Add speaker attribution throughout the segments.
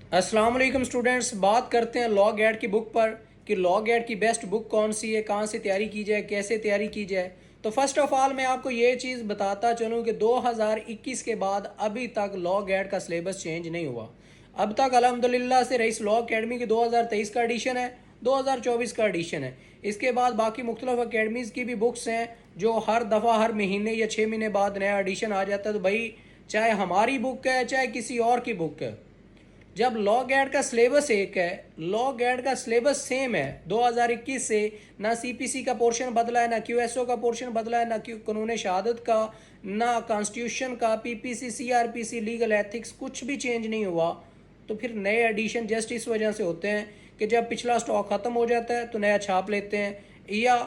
Speaker 1: अस्सलाम वालेकुम स्टूडेंट्स, बात करते हैं लॉ गैड की बुक पर कि लॉ गैड की बेस्ट बुक कौन सी है, कहाँ से तैयारी की जाए, कैसे तैयारी की जाए। तो फर्स्ट ऑफ ऑल मैं आपको ये चीज़ बताता चलूँ कि 2021 के बाद अभी तक लॉ गैड का सिलेबस चेंज नहीं हुआ। अब तक अल्हम्दुलिल्लाह से रईस लॉ अकेडमी की 2023 का एडिशन है, 2024 का एडिशन है। इसके बाद बाकी मुख्तलिफ अकेडमीज़ की भी बुक्स हैं जो हर दफ़ा हर महीने या 6 महीने बाद नया एडिशन आ जाता है। तो भाई चाहे हमारी बुक है चाहे किसी और की बुक है, जब लॉ गैड का सिलेबस एक है, लॉ गैड का सिलेबस सेम है 2021 से, ना सीपीसी का पोर्शन बदला है, ना क्यूएसओ का पोर्शन बदला है, ना कानून शहादत का, ना कॉन्स्टिट्यूशन का, पीपीसी, सीआरपीसी, लीगल एथिक्स, कुछ भी चेंज नहीं हुआ। तो फिर नए एडिशन जस्ट इस वजह से होते हैं कि जब पिछला स्टॉक ख़त्म हो जाता है तो नया छाप लेते हैं, या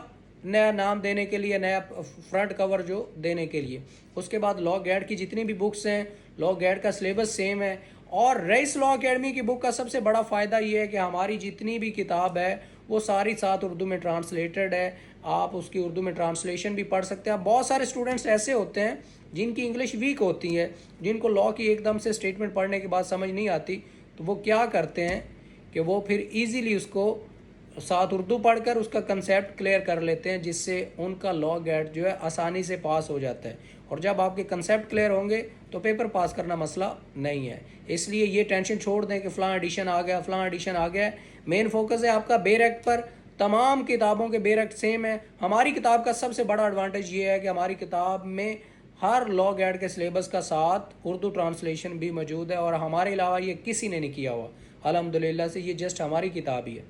Speaker 1: नया नाम देने के लिए, नया फ्रंट कवर जो देने के लिए। उसके बाद लॉ गैड की जितनी भी बुक्स हैं, लॉ गैड का सिलेबस सेम है। और रईस लॉ अकेडमी की बुक का सबसे बड़ा फ़ायदा ये है कि हमारी जितनी भी किताब है वो सारी साथ उर्दू में ट्रांसलेटेड है। आप उसकी उर्दू में ट्रांसलेशन भी पढ़ सकते हैं। बहुत सारे स्टूडेंट्स ऐसे होते हैं जिनकी इंग्लिश वीक होती है, जिनको लॉ की एकदम से स्टेटमेंट पढ़ने के बाद समझ नहीं आती, तो वो क्या करते हैं कि वो फिर ईज़िली उसको साथ उर्दू पढ़कर उसका कंसेप्ट क्लियर कर लेते हैं, जिससे उनका लॉ गैड जो है आसानी से पास हो जाता है। और जब आपके कंसेप्ट क्लियर होंगे तो पेपर पास करना मसला नहीं है। इसलिए ये टेंशन छोड़ दें कि फ़लाँ एडिशन आ गया, फ़लाँ एडिशन आ गया। मेन फोकस है आपका बेरेक्ट पर। तमाम किताबों के बेरेक्ट सेम है। हमारी किताब का सबसे बड़ा एडवांटेज ये है कि हमारी किताब में हर लॉ गैड के सिलेबस का साथ उर्दू ट्रांसलेशन भी मौजूद है, और हमारे अलावा ये किसी ने नहीं किया हुआ अल्हम्दुलिल्लाह से। ये जस्ट हमारी किताब ही है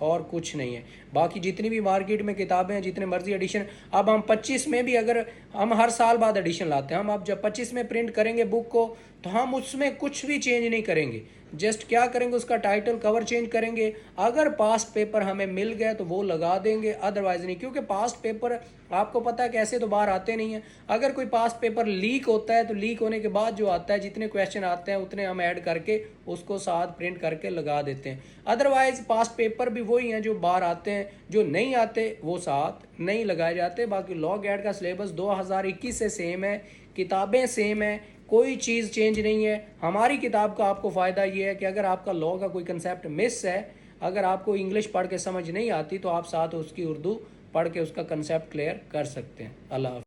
Speaker 1: और कुछ नहीं है। बाकी जितनी भी मार्केट में किताबें हैं, जितने मर्जी एडिशन, अब हम 25 में भी, अगर हम हर साल बाद एडिशन लाते हैं, हम अब जब 25 में प्रिंट करेंगे बुक को तो हम उसमें कुछ भी चेंज नहीं करेंगे। जस्ट क्या करेंगे, उसका टाइटल कवर चेंज करेंगे। अगर पास्ट पेपर हमें मिल गए तो वो लगा देंगे, अदरवाइज नहीं, क्योंकि पास्ट पेपर आपको पता है कैसे तो बाहर आते नहीं हैं। अगर कोई पास्ट पेपर लीक होता है तो लीक होने के बाद जो आता है, जितने क्वेश्चन आते हैं उतने हम ऐड करके उसको साथ प्रिंट करके लगा देते हैं। अदरवाइज पास्ट पेपर भी वही हैं जो बाहर आते हैं, जो नहीं आते वो साथ नहीं लगाए जाते। बाकी लॉ गैड का सिलेबस 2021 से सेम है, किताबें सेम है, कोई चीज़ चेंज नहीं है। हमारी किताब का आपको फ़ायदा ये है कि अगर आपका लॉ का कोई कंसेप्ट मिस है, अगर आपको इंग्लिश पढ़ के समझ नहीं आती, तो आप साथ उसकी उर्दू पढ़ के उसका कंसेप्ट क्लियर कर सकते हैं। अल्लाह।